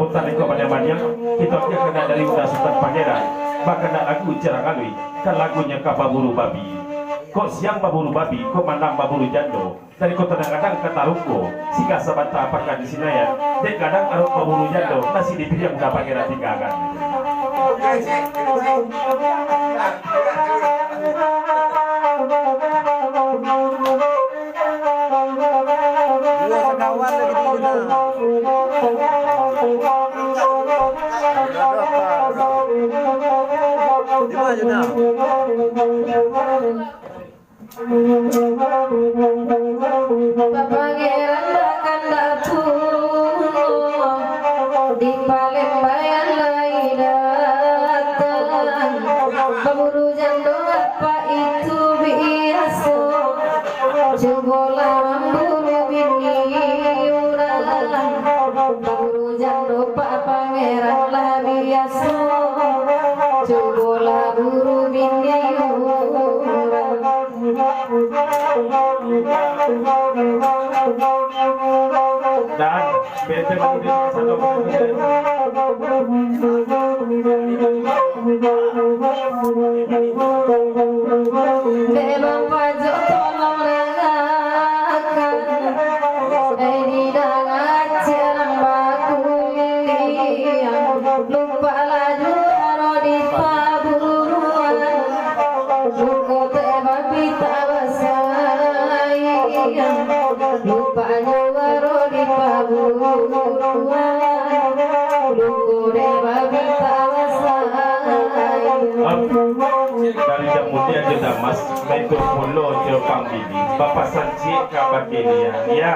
putar iko banyak kita kena dari udah Sultan Pangeran bahkan lagu cerang alwi kan lagunya Kababuru Babi kok siang baburu babi kok manang baburu jando dari kota kadang kataruko sika sabata apakah di sini ya dek kadang aruk baburu jando masih dipilih yang udah Pangeran tinggalkan kawan Pangeran makan dapur di Palembang lain datang baburu jando apa itu biasa jebola memburu bini urang baburu jando pak pangeran lah biasa jebola buru bini dan bete bagi Bebang pajak tolong ragakan Ini dangat cerang bakulian Lupa laju aro di paburuan Buko teba pita basaian Lupa nyawaro di paburuan Buko teba pita basaian dari kemudian kita mas itu pulau Jepang ini Bapak Sanci kabar ya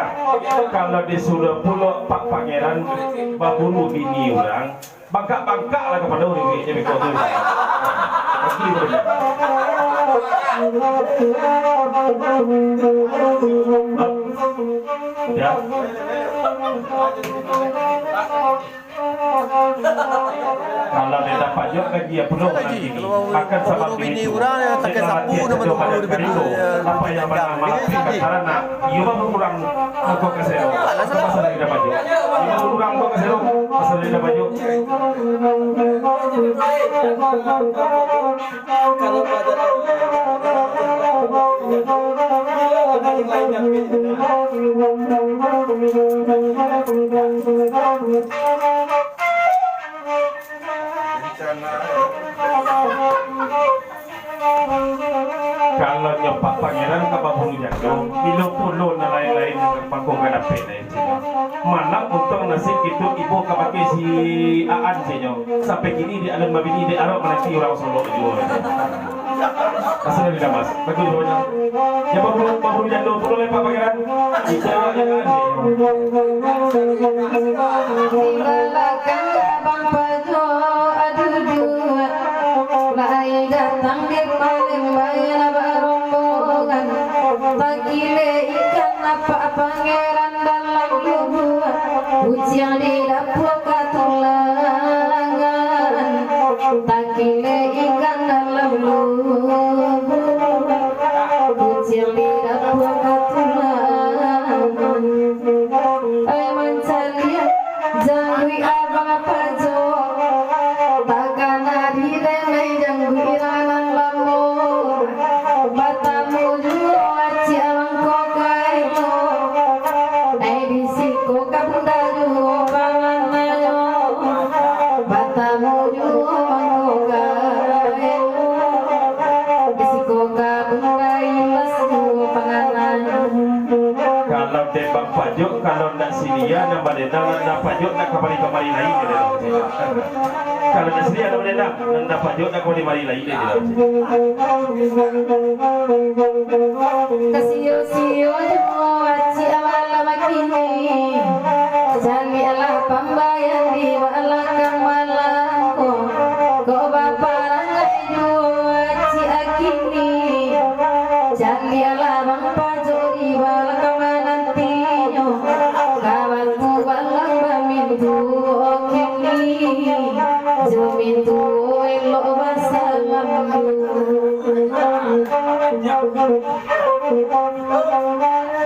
kalau disuruh pulau Pak Pangeran baburu bini orang bangka lah kepada orang ini kau tu ya kalau dia dapat juga gaji ya perlu lagi akan sama bini urang yang tak sapu nama tu begitu apa yang bernama karena ia kurang kok kesero pasal dia dapat juga ia kurang kok kesero pasal dia dapat juga kalau pada kalau nyopak pangeran ke baburu jando pilo na lain-lain pangkungan apa ini mana untuk nasib itu ibu kapake si Aan senyo sampai kini di alam babini di arok nanti orang Solo juga asal di Damas bagus banyak ya baburu jando pulau lepak pangeran ijawa yang Timbalakan abang pajo aduh dua Lai datang di Palembang barombongan Tagile ikan apa pangeran dalam lubuk Ujian di dapur katulangan Tagile ikan dalam lubuk Ujian di dapur katulangan Jangui abang pajo takkan hari renai jangui ranan lambo batamu juo aci abang kokaito edisiko kabunda juo panganayo batamu juo kokaito edisiko kabunda imas juo panganayo kalau debang pajuk kalau nak silia nama denang nak pajuk nak kembali lain kalau nak silia nama denang nak pajuk nak kembali lain Kasio-sio juo aci awala makini Jami Allah pambayan di walakang malangko Ko baparangai juo aci akini Jami Allah mampajo di walakang manantinyo Kawan tu walang bamintu okini Jumintu elok wasalam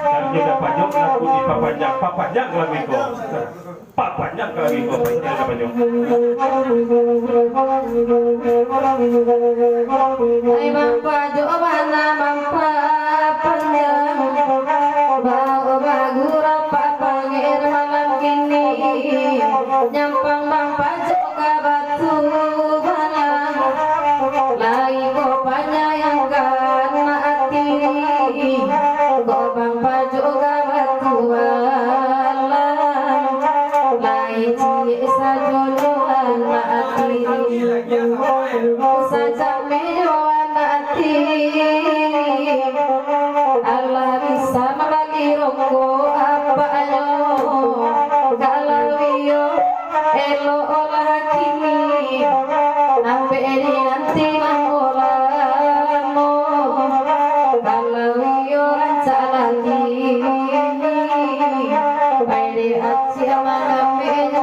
dan kita pajuk laku di papajak lagu itu Pak banyak kali kau pasal apa jom. Hai bapa jobana bapa panjang bau bagura papa ngir malam kini nyampang bapa joka batu balang lagi ko panyayangkan hati ko bapa joka batu balang lagi cie sajojoan hati saja mejoan hati Allah bisa membagi rokok apa ayo kalau yo elo olah kini sampai ini nanti mangolamu kalau yo rancak lagi pede aci aman meju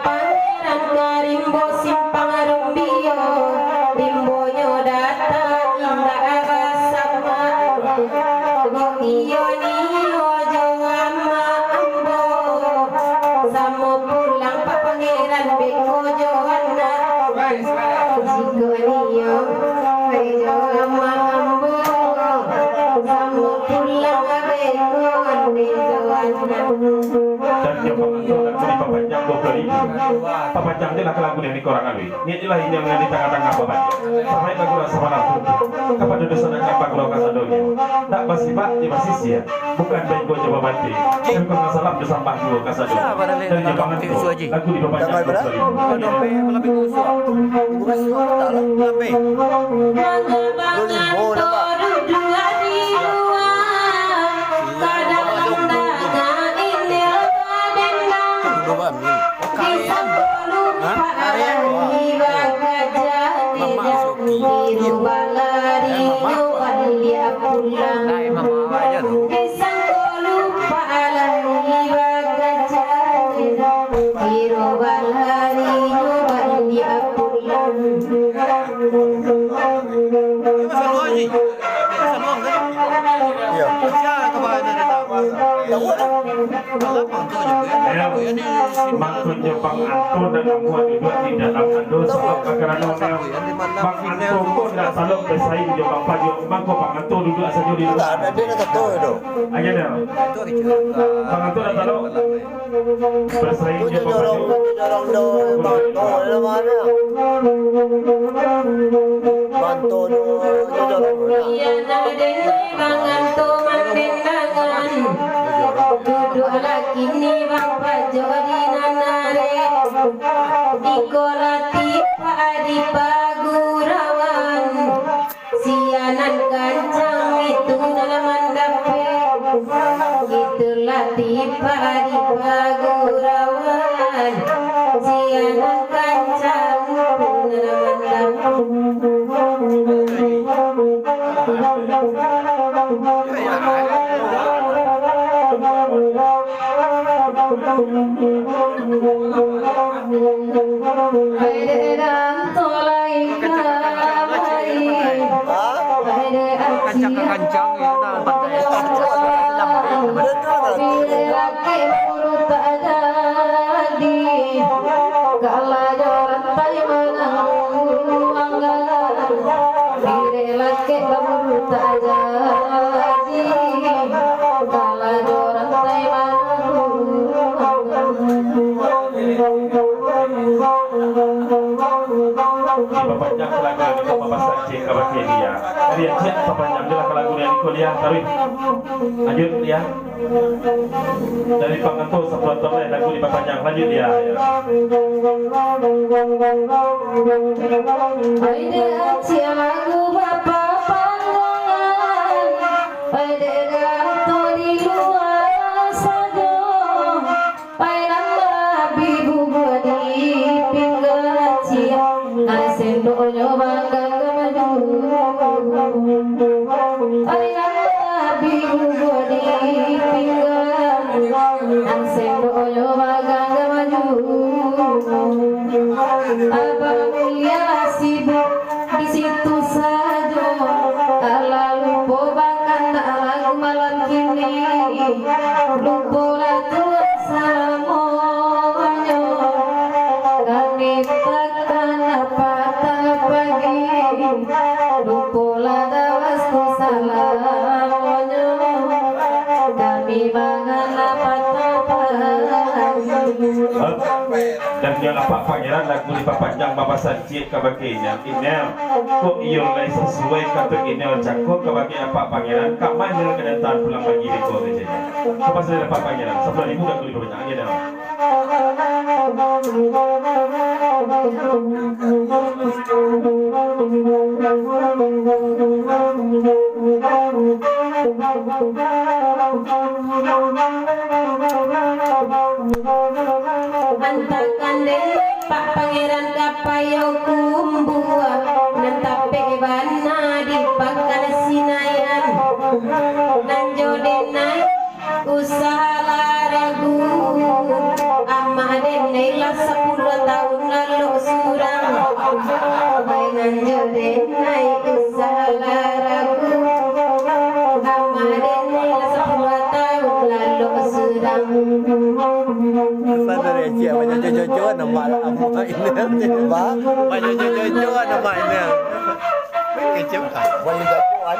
Pangeran karimbo simpang rumbio rimbonya datang indah sama iyo niyo joama ambo samo pulang pak pangeran beko johanna jiko niyo joama ambo samo pulang beko johanna Dan dia pengantar lagu di papanjang 20.000. Papanjang dia lagu yang di korang alwi. Ini adalah ini yang di tengah-tengah papanjang. Sampai lagu rasa malam tu. Kapan duduk sana kapal kalau kasadonya. Tak bersifat di basis ya. Bukan baik gua coba banti. Tapi kalau salah bersambah dulu kasadonya. Dari Jepang itu lagu di papanjang 20.000. Maksudnya Bang Anto dan Amuan juga di dalam Ando sebab kerana Bang Anto pun tak selalu bersaing dengan Bang Pajo. Maka Bang Anto duduk saja di luar. Ada dia nak tahu itu. Aja dah. Bang Anto tak selalu bersaing dengan Bang Pajo. Bantu mana? Bantu Iya nade Bang Anto mandendangan duduk lagi ni Bang Pajo di nanare dikolati padi pagurawan sianan kancang itu dalaman dape itulah tipe di pagurawan sianan kancang dalaman Kancang ya dah pandai. Papanjang lagu yang di Bapak Cik Kabaki dia. Dia cek papanjang dia lagu yang di kuliah tarik. Lanjut ya. Dari penganto sepenonton lagu di papanjang lanjut ya. Aida cek lagu Bapak Pandangan Aida ganto di luar saja Aida bibu di pinggang ciak Nai sendoknya bangga kemaju Aida bibu di pinggang Nai sendoknya bangga kemaju Abang mulia sibuk di situ saja. Lalu pobakan lagu malam kini. Lupa tua salamonya. Kami takkan patah pagi. Lupa dawasku salamonya. Kami mangan patah pagi. Dan dia lapak pangeran lagu di papanjang Bapak Sancik kabakenya inel kok iyo lai sesuai kata inel cakok kabake apa pangeran kamai nel kedatangan pulang pagi di kota aja apa sudah dapat pangeran 10.000 lagu di papanjang aja dah Antakan deh Pak Pangeran kapayau kumbua Nantape bana di pakan sinayan Nanjodenai usaha laragu Amadenai lah 10 tahun lalu surang Nanjodenai usaha laragu Amadenai lah 10 tahun lalu surang Mana dia siap macam jojo nama apa ini? Ba? Macam jojo nama ini. Kecil tak? Macam jagoan.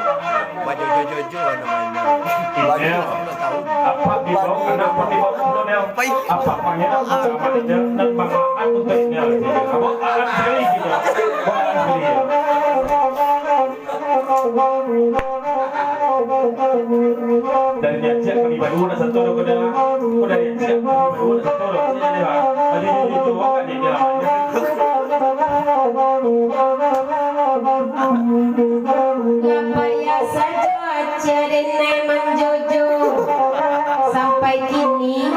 Macam jojo nama ini. inel apa di bawah kenapa di bawah pulau nel apa pangeran sama dia dan banggaan untuk inel apa akan sekali gitu banggaan sekali ya dari niatnya kami baru nak satu orang kena oh dari niatnya kami baru nak satu orang sini dia ada jujur kan dia Ngapaya saja cerenai manjojo Sampai kini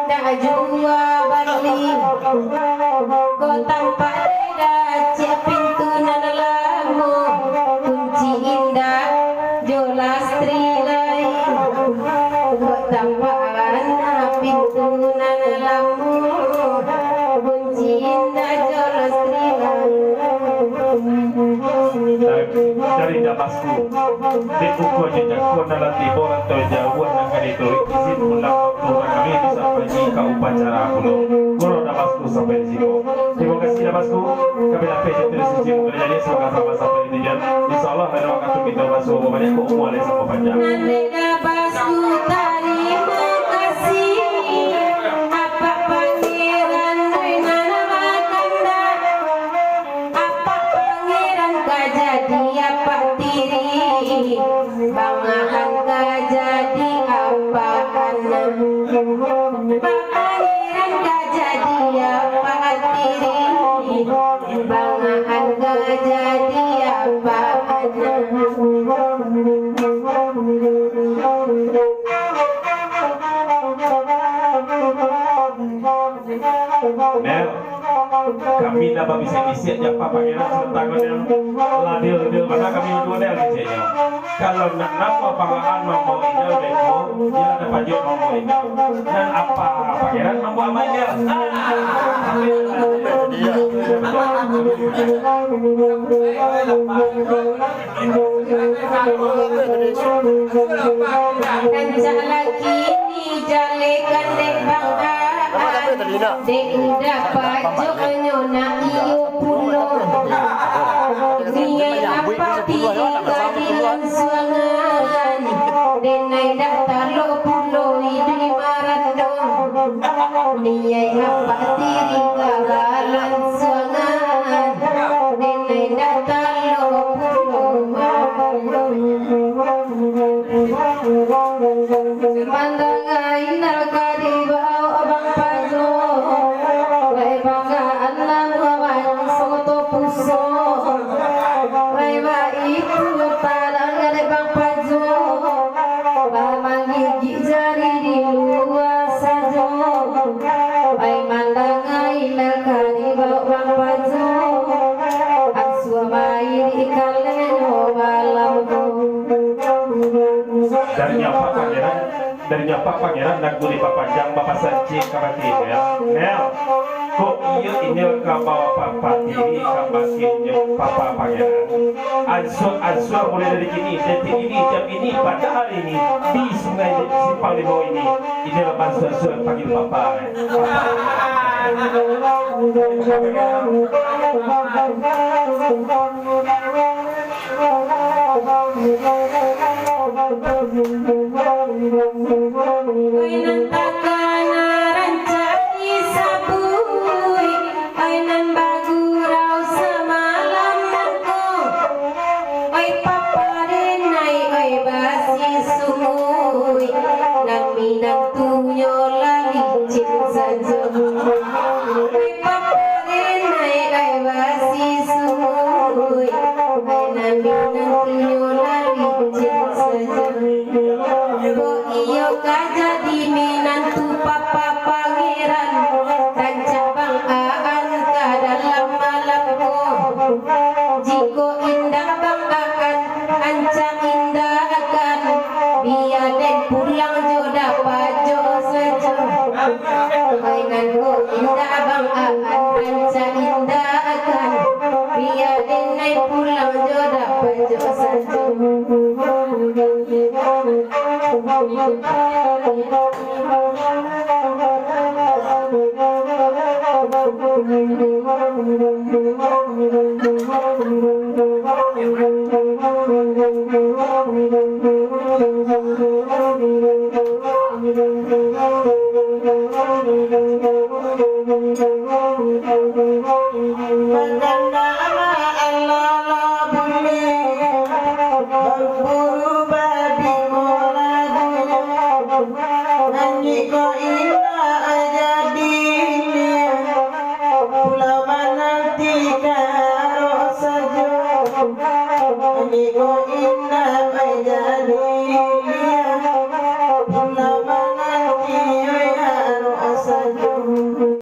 dah jua balik Kau tampak reda cek pintu nan lama Kunci indah jolas tri lain Kau tampak anak pintu nan lama Kunci indah jolas tri lain dari Damaskus di ukur jejak kau dalam timur atau jauh akan itu izin pulang waktu kami bisa pergi ke upacara pulau Guru Damaskus sampai di sini. Terima kasih Damaskus. Kami dapat jadi sisi mengenai semoga sama sampai di tujuan. Insyaallah pada waktu kita masuk banyak keumuman yang sama panjang. Nanda basku terima kasih apa pangeran nana makanda apa pangeran kajadi apa tiri bangahan kajadi apa anak pangeran kajadi apa tiri bangahan kajadi apa Nel, kami dapat bisa isi apa pangeran serta Nel. Ladil mana kami dua Nel biasanya. Kalau nak nama pangeran mau Nel beko, dia ada pajak mau Nel. Dan apa pangeran mau amai Nel? Kancah lagi ni jalekan dek banggaan dek udah pajok nyona iyo pulo niai apa tiga dilan suangan denai dak talo pulo idui marandong niai apa tiga balan suangan denai dak talo pulo pandangan nalkari bau abang pajo lai banggaan lang awan soto puso lai ba itu padang ada bang pajo bamang gigi jari di luar sajo lai pandangan nalkari bau abang pajo aksua mai di kalen malam dari nyapa pangeran dan guli papanjang Bapak Sancik kabati ya Nel kok iya ini ka bawa papa tiri ka bakinyo papa pangeran ansur mulai dari kini detik ini jam ini pada hari ini di sungai simpang limau ini inilah ansur panggil papa Ainan takana rancani sabui, ainan bagurau semalam nangko. Oi paparenai, oi basi sumui, nang minang tunyo lalicin saja. Oi paparenai, oi basi sumui, ainan minang tunyo lalicin saja. Kok iyo jadi minantu papa pangeran dan cabang aan ka dalam malamku. Jiko indah bang aan ancang indah akan biar den pulang jo dapat jo saja. Mainanku indah bang aan ancang indah akan biar den naik pulang jo dapat jo saja. Ini kok indah menjadi